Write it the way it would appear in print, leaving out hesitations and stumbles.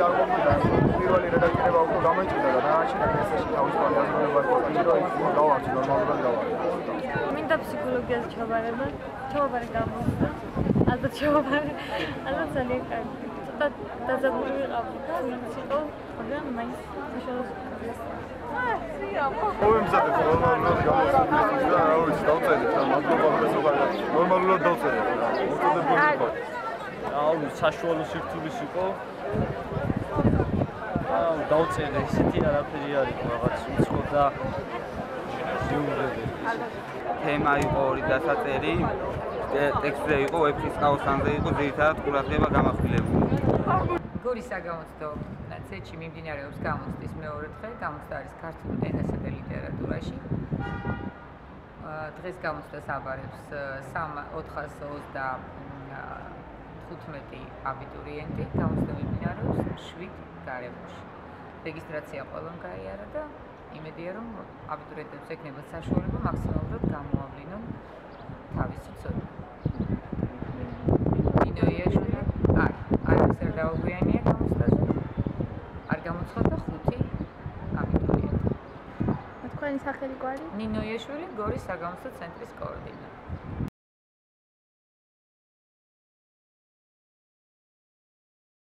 დაგმოგვიდა პირველი რედაქტორება უფრო გამოიწვია და დააშინა ესეში თავის პარლამენტის პარტიას გავარჩი ნორმალურად გავარჩი. მინდა ფსიქოლოგიაზე ჩავარება, ჩავაბარე გამოსდა. ალბათ ჩავაბარე. ალბათ ძალიან კარგი. ცოტა დაძაბული ვიყავი. ვინც იყო, მაგრამ მაინც საშუალო მომემზადეთ ნორმალურად გავარჩი და რა ვიცი დავწერეთ და მაგალითად ნორმალურად დავწერეთ. მოწოდებული იყო. საშუალო სირთულის იყო. დავწერე ისეთი არაფერი არ იყო რაღაც უცხო და თემა იყო ორი დასაწერი, ტექსტზე იყო, ვეფხისტყაოსანზე იყო, ძირითადად ყურადღება გამახვილებული. გორის საგამოცდო ცეჩი მიმდინარეობს გამოცდის მეორე დღე, გამოცდა არის ქართულ ენასა და ლიტერატურაში. დღეს გამოცდას აბარებს 425 აბიტურიენტი, გამოცდა მიმდინარეობს 7 გარემოში. რეგისტრაცია ყველამ გაიარა და იმედია, რომ აბიტურიენტებს ექნებათ საშუალება მაქსიმალურად გამოავლინონ თავისი ცოდნა. ნინო იაშვილი, არის არ დავაგვიანია გამოცდაზე. არ გამოცხადდა 5 აბიტურიენტი. თქვენი სახელი გვარი? ნინო იაშვილი, გორის საგამოცდო ცენტრის კოორდინატორი.